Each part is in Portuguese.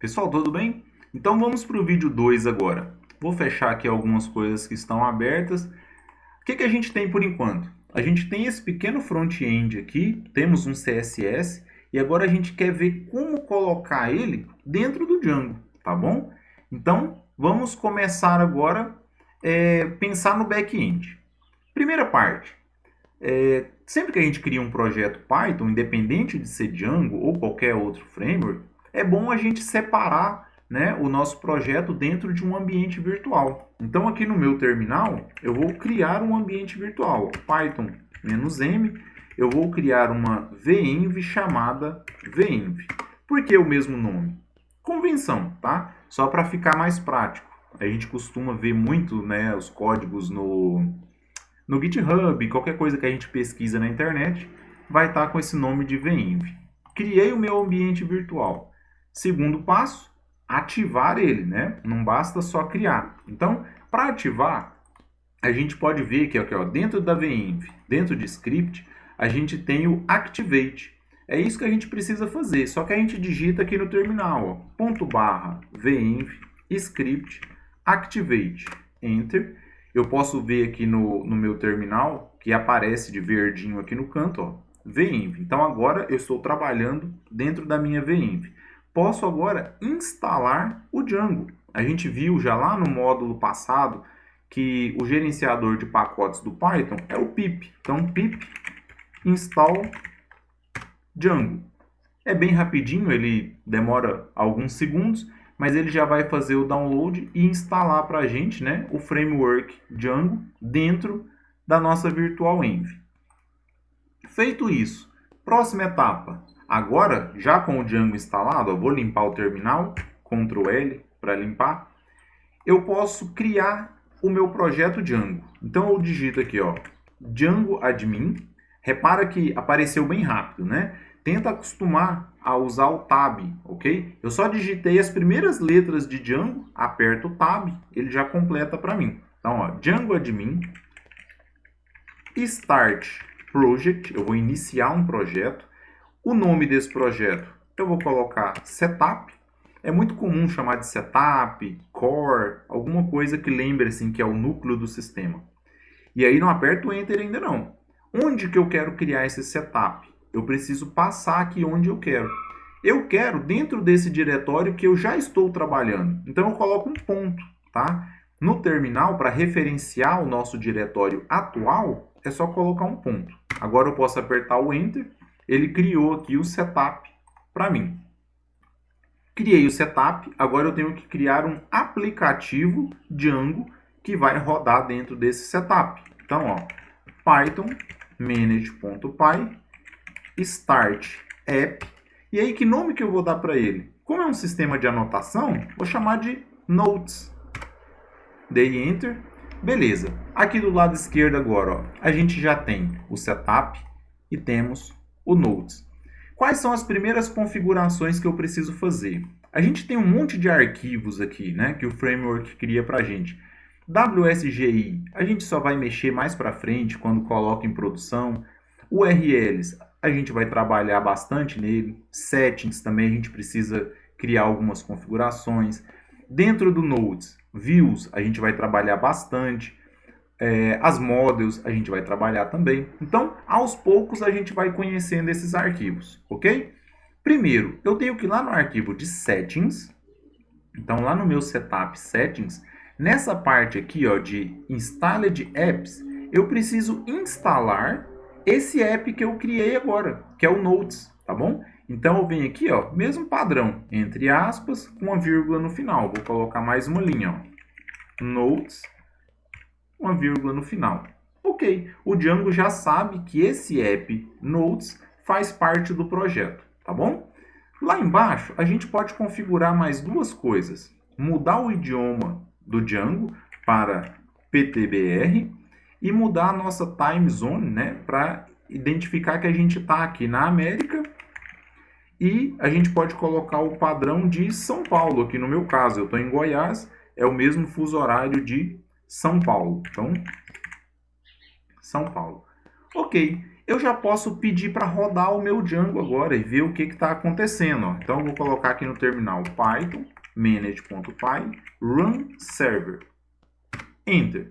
Pessoal, tudo bem? Então vamos para o vídeo 2 agora. Vou fechar aqui algumas coisas que estão abertas. O que a gente tem por enquanto? A gente tem esse pequeno front-end aqui, temos um CSS, e agora a gente quer ver como colocar ele dentro do Django, tá bom? Então vamos começar agora a pensar no back-end. Primeira parte, sempre que a gente cria um projeto Python, independente de ser Django ou qualquer outro framework, é bom a gente separar, né, o nosso projeto dentro de um ambiente virtual. Então aqui no meu terminal eu vou criar um ambiente virtual, Python-m, eu vou criar uma venv chamada venv. Por que o mesmo nome? Convenção, tá? Só para ficar mais prático. A gente costuma ver muito, né, os códigos no GitHub, qualquer coisa que a gente pesquisa na internet, vai estar com esse nome de venv. Criei o meu ambiente virtual. Segundo passo, ativar ele, né? Não basta só criar. Então, para ativar, a gente pode ver que aqui, ó, dentro da venv, dentro de script, a gente tem o activate. É isso que a gente precisa fazer, só que a gente digita aqui no terminal, ó, /venv script activate, enter. Eu posso ver aqui no meu terminal que aparece de verdinho aqui no canto, ó, venv. Então agora eu estou trabalhando dentro da minha venv. Posso agora instalar o Django. A gente viu já lá no módulo passado que o gerenciador de pacotes do Python é o pip. Então pip install Django. É bem rapidinho, ele demora alguns segundos, mas ele já vai fazer o download e instalar para a gente, né, o framework Django dentro da nossa virtual env. Feito isso, próxima etapa. Agora, já com o Django instalado, eu vou limpar o terminal, Ctrl L para limpar, eu posso criar o meu projeto Django. Então eu digito aqui, ó, Django admin. Repara que apareceu bem rápido, né? Tenta acostumar a usar o Tab, ok? Eu só digitei as primeiras letras de Django, aperto o Tab, ele já completa para mim. Então, ó, Django admin, Start Project, eu vou iniciar um projeto. O nome desse projeto eu vou colocar Setup. É muito comum chamar de Setup, Core, alguma coisa que lembre assim que é o núcleo do sistema. E aí não aperto o Enter ainda não. Onde que eu quero criar esse setup? Eu preciso passar aqui onde eu quero. Eu quero dentro desse diretório que eu já estou trabalhando. Então eu coloco um ponto, tá? No terminal, para referenciar o nosso diretório atual, é só colocar um ponto. Agora eu posso apertar o Enter. Ele criou aqui o setup para mim. Criei o setup, agora eu tenho que criar um aplicativo Django que vai rodar dentro desse setup. Então, ó, Python manage.py start app. E aí, que nome que eu vou dar para ele? Como é um sistema de anotação, vou chamar de notes. Dei enter. Beleza. Aqui do lado esquerdo agora, ó, a gente já tem o setup e temos o notes. Quais são as primeiras configurações que eu preciso fazer? A gente tem um monte de arquivos aqui, né, que o framework cria para a gente. WSGI, a gente só vai mexer mais para frente quando coloca em produção. URLs, a gente vai trabalhar bastante nele. Settings também a gente precisa criar algumas configurações. Dentro do Nodes, Views, a gente vai trabalhar bastante. As models a gente vai trabalhar também. Então, aos poucos a gente vai conhecendo esses arquivos, ok? Primeiro, eu tenho que ir lá no arquivo de Settings. Então, lá no meu Setup Settings, nessa parte aqui, ó, de Installed Apps, eu preciso instalar esse app que eu criei agora, que é o Notes, tá bom? Então, eu venho aqui, ó, mesmo padrão, entre aspas, com uma vírgula no final. Vou colocar mais uma linha, ó. Notes, uma vírgula no final. Ok, o Django já sabe que esse app Notes faz parte do projeto, tá bom? Lá embaixo, a gente pode configurar mais duas coisas. Mudar o idioma do Django para PTBR e mudar a nossa time zone, né, para identificar que a gente está aqui na América, e a gente pode colocar o padrão de São Paulo. Aqui no meu caso, eu estou em Goiás, é o mesmo fuso horário de São Paulo. Então, São Paulo. Ok. eu já posso pedir para rodar o meu Django agora e ver o que está acontecendo. Ó. Então, eu vou colocar aqui no terminal Python, manage.py, run server. Enter.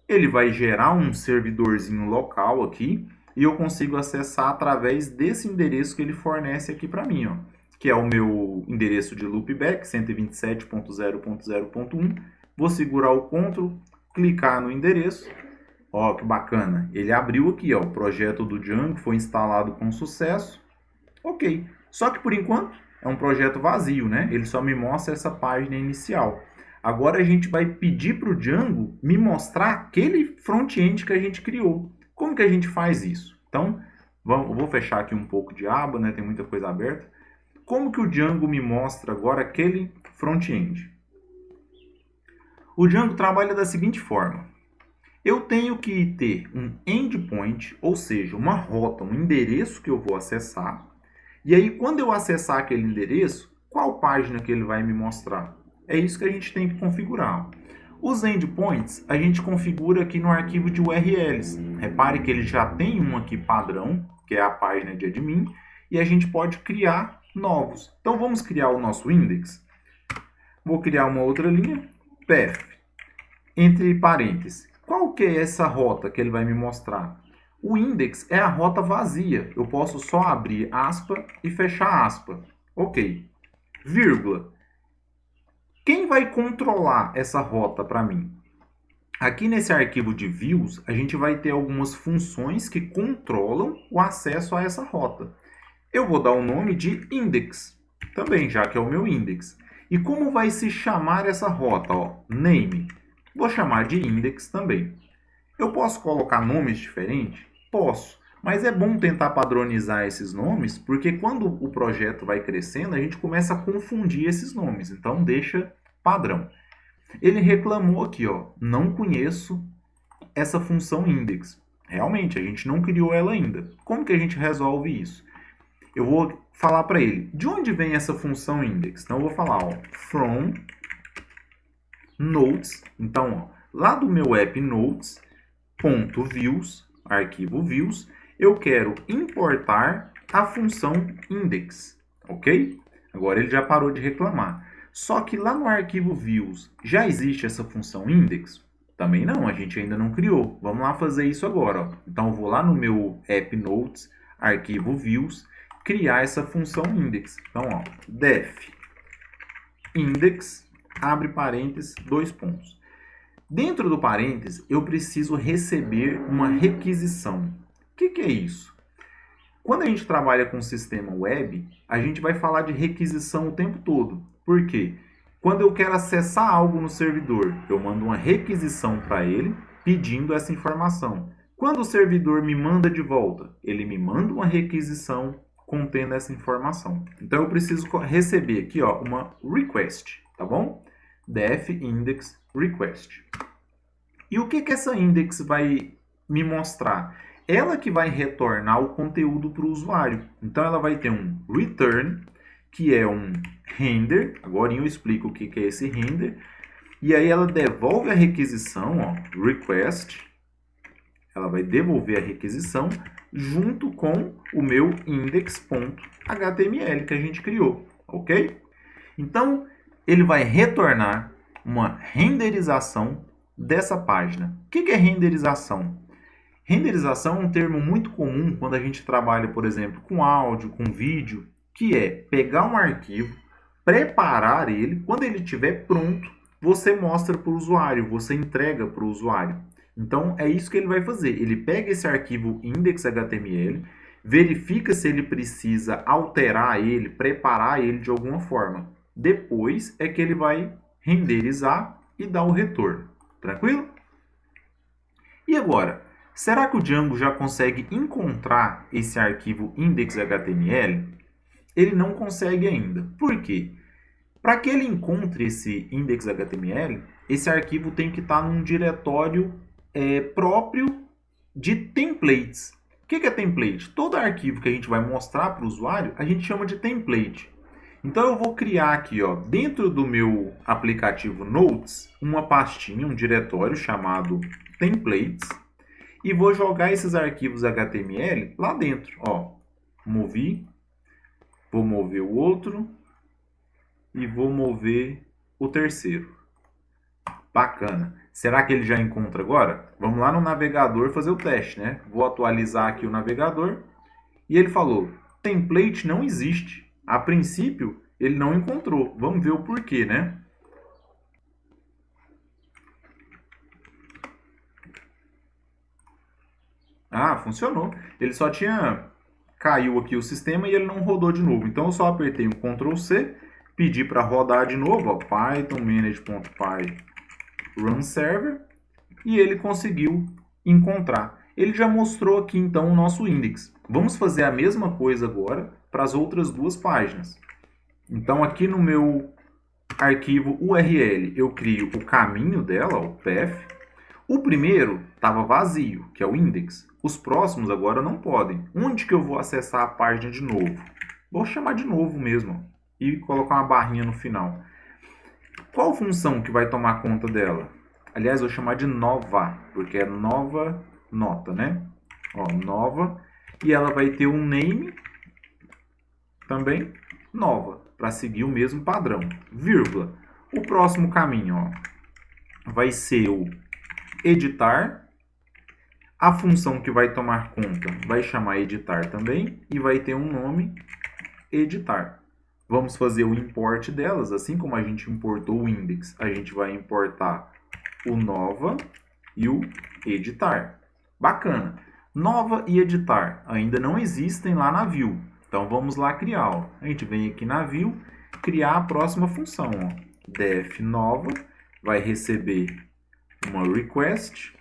Ele vai gerar um servidorzinho local aqui e eu consigo acessar através desse endereço que ele fornece aqui para mim, ó, que é o meu endereço de loopback, 127.0.0.1. Vou segurar o Ctrl, clicar no endereço. Ó, que bacana. Ele abriu aqui, ó, o projeto do Django foi instalado com sucesso. Ok. Só que por enquanto é um projeto vazio, né? Ele só me mostra essa página inicial. Agora a gente vai pedir para o Django me mostrar aquele front-end que a gente criou. Como que a gente faz isso? Então, eu vou fechar aqui um pouco de aba, né? Tem muita coisa aberta. Como que o Django me mostra agora aquele front-end? O Django trabalha da seguinte forma. Eu tenho que ter um endpoint, ou seja, uma rota, um endereço que eu vou acessar. E aí, quando eu acessar aquele endereço, qual página que ele vai me mostrar? É isso que a gente tem que configurar. Os endpoints a gente configura aqui no arquivo de URLs. Repare que ele já tem um aqui padrão, que é a página de admin, e a gente pode criar novos. Então vamos criar o nosso index. Vou criar uma outra linha, path, entre parênteses. Qual que é essa rota que ele vai me mostrar? O index é a rota vazia. Eu posso só abrir aspa e fechar aspa. Ok. Vírgula. Quem vai controlar essa rota para mim? Aqui nesse arquivo de views, a gente vai ter algumas funções que controlam o acesso a essa rota. Eu vou dar o nome de index, também, já que é o meu index. E como vai se chamar essa rota? Ó, name. Vou chamar de index também. Eu posso colocar nomes diferentes? Posso. Mas é bom tentar padronizar esses nomes, porque quando o projeto vai crescendo, a gente começa a confundir esses nomes. Então, deixa padrão. Ele reclamou aqui, ó, não conheço essa função index. Realmente, a gente não criou ela ainda. Como que a gente resolve isso? Eu vou falar para ele, de onde vem essa função index? Então, eu vou falar, ó, from nodes. Então, ó, lá do meu app nodes.views, arquivo views, eu quero importar a função index, ok? Agora ele já parou de reclamar. Só que lá no arquivo views já existe essa função index? Também não, a gente ainda não criou. Vamos lá fazer isso agora. Ó. Então eu vou lá no meu app nodes, arquivo views, criar essa função index. Então, ó, def index, abre parênteses, 2 pontos. Dentro do parênteses, eu preciso receber uma requisição. O que é isso? Quando a gente trabalha com sistema web, a gente vai falar de requisição o tempo todo. Por quê? Quando eu quero acessar algo no servidor, eu mando uma requisição para ele pedindo essa informação. Quando o servidor me manda de volta, ele me manda uma requisição contendo essa informação. Então eu preciso receber aqui, ó, uma request, tá bom? Def index request. E o que essa index vai me mostrar? Ela que vai retornar o conteúdo para o usuário. Então ela vai ter um return, que é um render. Agora eu explico o que é esse render. E aí ela devolve a requisição, ó, request. Ela vai devolver a requisição junto com o meu index.html que a gente criou, ok? Então ele vai retornar uma renderização dessa página. O que é renderização? Renderização é um termo muito comum quando a gente trabalha, por exemplo, com áudio, com vídeo, que é pegar um arquivo, preparar ele, quando ele estiver pronto, você mostra para o usuário, você entrega para o usuário. Então, é isso que ele vai fazer. Ele pega esse arquivo index.html, verifica se ele precisa alterar ele, preparar ele de alguma forma. Depois é que ele vai renderizar e dar o retorno. Tranquilo? E agora, será que o Django já consegue encontrar esse arquivo index.html? Ele não consegue ainda. Por quê? Para que ele encontre esse index.html, esse arquivo tem que estar num diretório próprio de templates. O que é template? Todo arquivo que a gente vai mostrar para o usuário, a gente chama de template. Então eu vou criar aqui, ó, dentro do meu aplicativo Notes, uma pastinha, um diretório chamado templates. e vou jogar esses arquivos HTML lá dentro. Ó, movi, vou mover o outro e vou mover o terceiro. Bacana. Será que ele já encontra agora? Vamos lá no navegador fazer o teste, né? Vou atualizar aqui o navegador. E ele falou, template não existe. A princípio, ele não encontrou. Vamos ver o porquê, né? Ah, funcionou. Ele só tinha... Caiu aqui o sistema e ele não rodou de novo. Então, eu só apertei um Ctrl C, pedi para rodar de novo, ó, python manage.py run server, e ele conseguiu encontrar. Ele já mostrou aqui, então, o nosso index. Vamos fazer a mesma coisa agora para as outras duas páginas. Então, aqui no meu arquivo URL, eu crio o caminho dela, o path. O primeiro estava vazio, que é o index. Os próximos agora não podem. Onde que eu vou acessar a página de novo? Vou chamar de novo mesmo e colocar uma barrinha no final. Qual função que vai tomar conta dela? Aliás, vou chamar de nova, porque é nova nota, né? Ó, nova. E ela vai ter um name também nova, para seguir o mesmo padrão. Vírgula. O próximo caminho, ó, vai ser o editar. A função que vai tomar conta vai chamar editar também e vai ter um nome editar. Vamos fazer o import delas, assim como a gente importou o index, a gente vai importar o nova e o editar. Bacana. Nova e editar ainda não existem lá na view. Então vamos lá criar. Ó. A gente vem aqui na view, criar a próxima função. Ó. Def nova vai receber uma request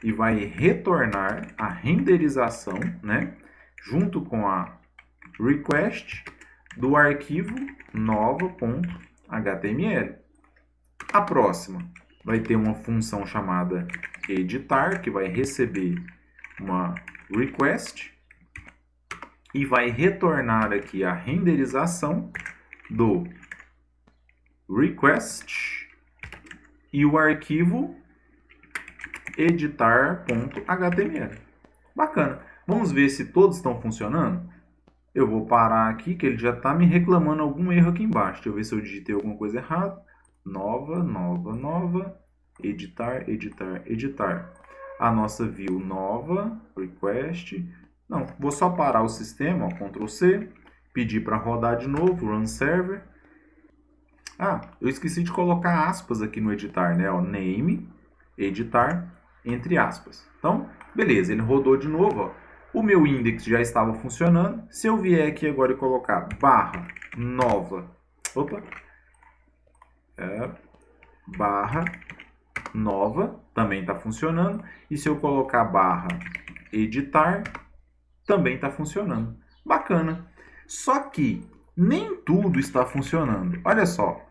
e vai retornar a renderização, né, junto com a request do arquivo nova.html. A próxima vai ter uma função chamada editar, que vai receber uma request e vai retornar aqui a renderização do request e o arquivo editar.html. Bacana. Vamos ver se todos estão funcionando? Eu vou parar aqui, que ele já está me reclamando algum erro aqui embaixo. Deixa eu ver se eu digitei alguma coisa errada. Nova, nova, nova. Editar, editar, editar. A nossa view nova, request. Não, vou só parar o sistema, ó, Ctrl C. Pedir para rodar de novo, run server. Ah, eu esqueci de colocar aspas aqui no editar, né? Ó, name, editar, entre aspas. Então, beleza, ele rodou de novo, ó. O meu index já estava funcionando. Se eu vier aqui agora e colocar barra nova, barra nova, também está funcionando. E se eu colocar barra editar, também está funcionando. Bacana. Só que nem tudo está funcionando. Olha só.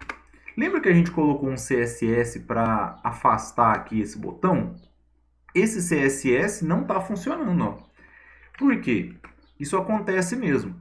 Lembra que a gente colocou um CSS para afastar aqui esse botão? Esse CSS não está funcionando, ó. Por quê? Isso acontece mesmo.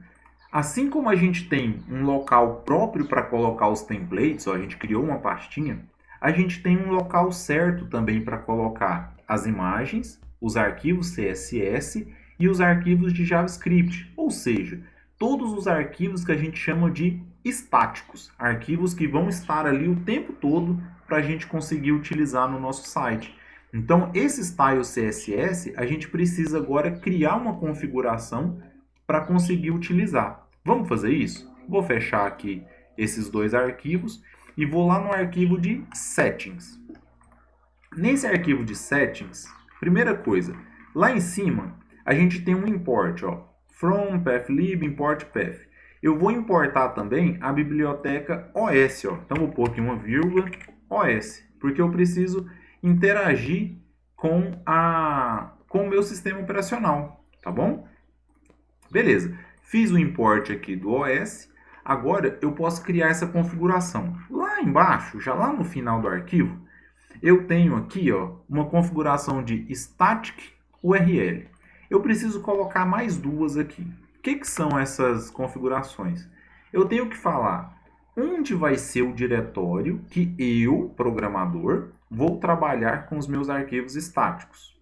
Assim como a gente tem um local próprio para colocar os templates, ó, a gente criou uma pastinha, a gente tem um local certo também para colocar as imagens, os arquivos CSS e os arquivos de JavaScript, ou seja, todos os arquivos que a gente chama de estáticos, arquivos que vão estar ali o tempo todo para a gente conseguir utilizar no nosso site. Então, esse style CSS, a gente precisa agora criar uma configuração para conseguir utilizar. Vamos fazer isso? Vou fechar aqui esses dois arquivos e vou lá no arquivo de settings. Nesse arquivo de settings, primeira coisa, lá em cima a gente tem um import, ó, from pathlib import path. Eu vou importar também a biblioteca OS, ó. Então vou pôr aqui uma vírgula OS, porque eu preciso interagir com o meu sistema operacional, tá bom? Beleza, fiz o import aqui do OS, agora eu posso criar essa configuração. Lá embaixo, já lá no final do arquivo, eu tenho aqui, ó, uma configuração de static URL. Eu preciso colocar mais duas aqui. O que são essas configurações? Eu tenho que falar onde vai ser o diretório que eu, programador, vou trabalhar com os meus arquivos estáticos.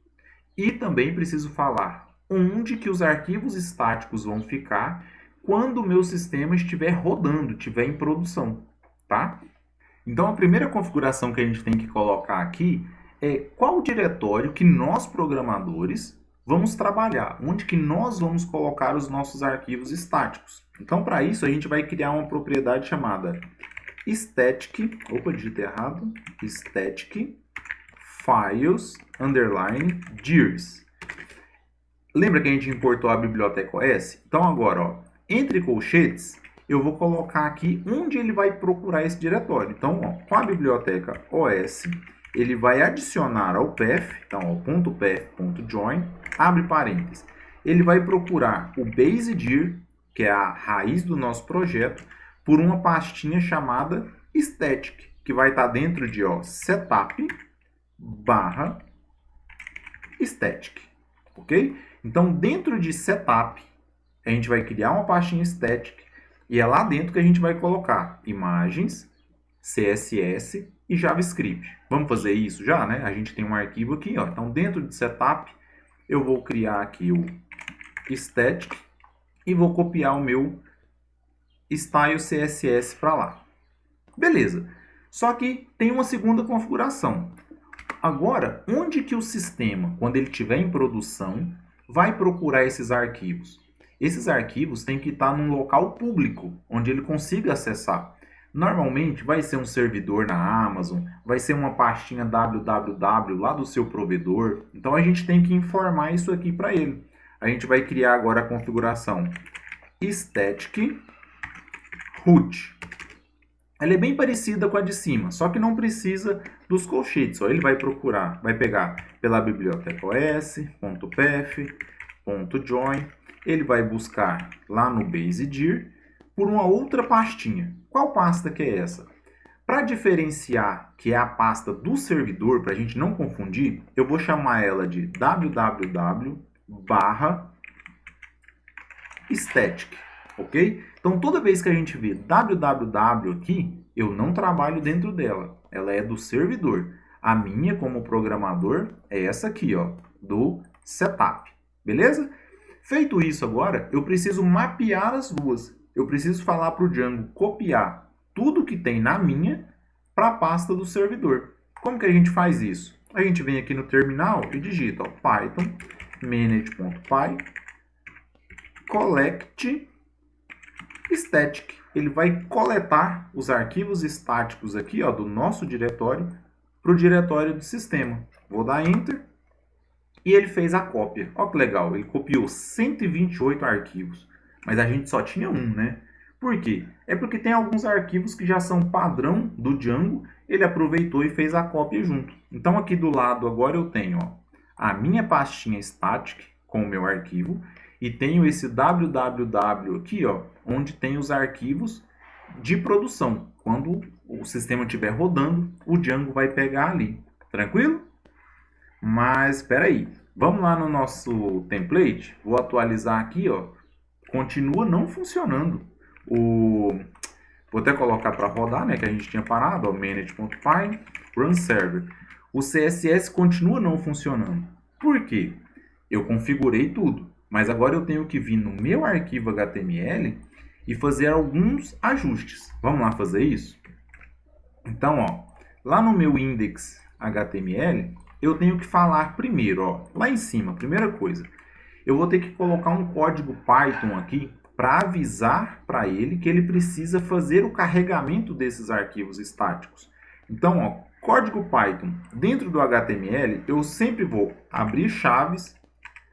E também preciso falar onde que os arquivos estáticos vão ficar quando o meu sistema estiver rodando, estiver em produção, tá? Então, a primeira configuração que a gente tem que colocar aqui é qual diretório que nós, programadores, vamos trabalhar, onde que nós vamos colocar os nossos arquivos estáticos. Então, para isso, a gente vai criar uma propriedade chamada static, digitei errado, static files underline dirs. Lembra que a gente importou a biblioteca OS? Então agora, ó, entre colchetes, eu vou colocar aqui onde ele vai procurar esse diretório. Então, ó, com a biblioteca OS, ele vai adicionar ao path, então, ó, .path.join, abre parênteses. Ele vai procurar o base.dir, que é a raiz do nosso projeto, por uma pastinha chamada static, que vai estar dentro de, ó, setup barra static, ok? Então, dentro de setup, a gente vai criar uma pastinha static e é lá dentro que a gente vai colocar imagens, CSS e JavaScript. Vamos fazer isso já, né? A gente tem um arquivo aqui, ó. Então, dentro de setup, eu vou criar aqui o static e vou copiar o meu style CSS para lá. Beleza. Só que tem uma segunda configuração. Agora, onde que o sistema, quando ele estiver em produção, vai procurar esses arquivos? Esses arquivos têm que estar num local público, onde ele consiga acessar. Normalmente vai ser um servidor na Amazon, vai ser uma pastinha www lá do seu provedor. Então a gente tem que informar isso aqui para ele. A gente vai criar agora a configuração static root. Ela é bem parecida com a de cima, só que não precisa dos colchetes. Ó. Ele vai procurar, vai pegar pela biblioteca os.path.join, ele vai buscar lá no base.dir por uma outra pastinha. Qual pasta que é essa? Para diferenciar que é a pasta do servidor, para a gente não confundir, eu vou chamar ela de www/static. Ok? Então, toda vez que a gente vê www aqui, eu não trabalho dentro dela. Ela é do servidor. A minha, como programador, é essa aqui, ó, do setup. Beleza? Feito isso agora, eu preciso mapear as duas. Eu preciso falar para o Django copiar tudo que tem na minha para a pasta do servidor. Como que a gente faz isso? A gente vem aqui no terminal e digita, ó, Python manage.py collect static. Ele vai coletar os arquivos estáticos aqui, ó, do nosso diretório para o diretório do sistema. Vou dar Enter e ele fez a cópia. Ó que legal, ele copiou 128 arquivos, mas a gente só tinha um, né? Por quê? É porque tem alguns arquivos que já são padrão do Django, ele aproveitou e fez a cópia junto. Então aqui do lado agora eu tenho, ó, a minha pastinha static com o meu arquivo e tenho esse www aqui, ó, onde tem os arquivos de produção. Quando o sistema estiver rodando, o Django vai pegar ali. Tranquilo? Mas espera aí. Vamos lá no nosso template. Vou atualizar aqui, ó. Continua não funcionando. Vou até colocar para rodar, né, que a gente tinha parado, ó, manage.py run server. O CSS continua não funcionando. Por quê? Eu configurei tudo, mas agora eu tenho que vir no meu arquivo HTML e fazer alguns ajustes. Vamos lá fazer isso? Então, ó, lá no meu index HTML, eu tenho que falar primeiro, ó, lá em cima, primeira coisa, eu vou ter que colocar um código Python aqui para avisar para ele que ele precisa fazer o carregamento desses arquivos estáticos. Então, ó, código Python dentro do HTML, eu sempre vou abrir chaves,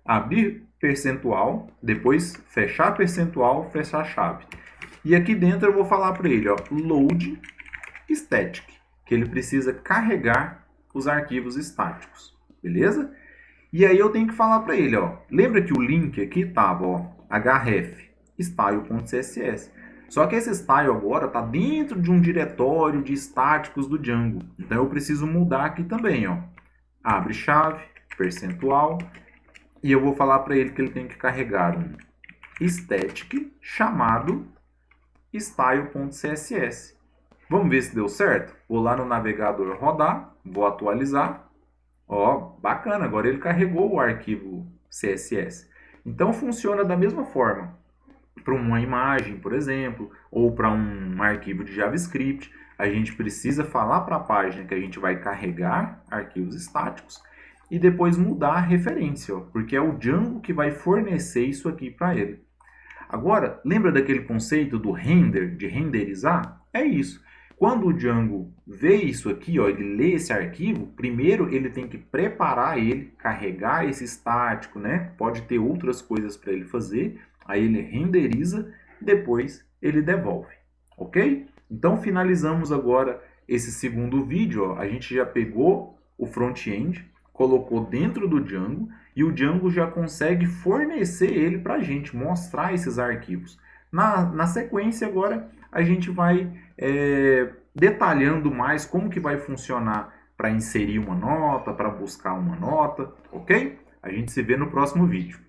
abrir percentual, depois fechar percentual, fechar chave. E aqui dentro eu vou falar para ele, ó, load static, que ele precisa carregar os arquivos estáticos, beleza? E aí eu tenho que falar para ele, ó, lembra que o link aqui estava, ó, href style.css. Só que esse style agora está dentro de um diretório de estáticos do Django. Então eu preciso mudar aqui também, ó. Abre chave, percentual, e eu vou falar para ele que ele tem que carregar um static chamado style.css. Vamos ver se deu certo? Vou lá no navegador rodar, vou atualizar Ó, bacana, agora ele carregou o arquivo CSS. Então funciona da mesma forma para uma imagem, por exemplo, ou para um arquivo de JavaScript. A gente precisa falar para a página que a gente vai carregar arquivos estáticos e depois mudar a referência, ó, porque é o Django que vai fornecer isso aqui para ele. Agora, lembra daquele conceito do render, de renderizar? É isso. Quando o Django vê isso aqui, ó, ele lê esse arquivo, primeiro ele tem que preparar ele, carregar esse estático, né? Pode ter outras coisas para ele fazer, aí ele renderiza, depois ele devolve, ok? Então finalizamos agora esse segundo vídeo, ó. A gente já pegou o front-end, colocou dentro do Django e o Django já consegue fornecer ele para a gente, mostrar esses arquivos. Na sequência agora a gente vai detalhando mais como que vai funcionar para inserir uma nota, para buscar uma nota, ok? A gente se vê no próximo vídeo.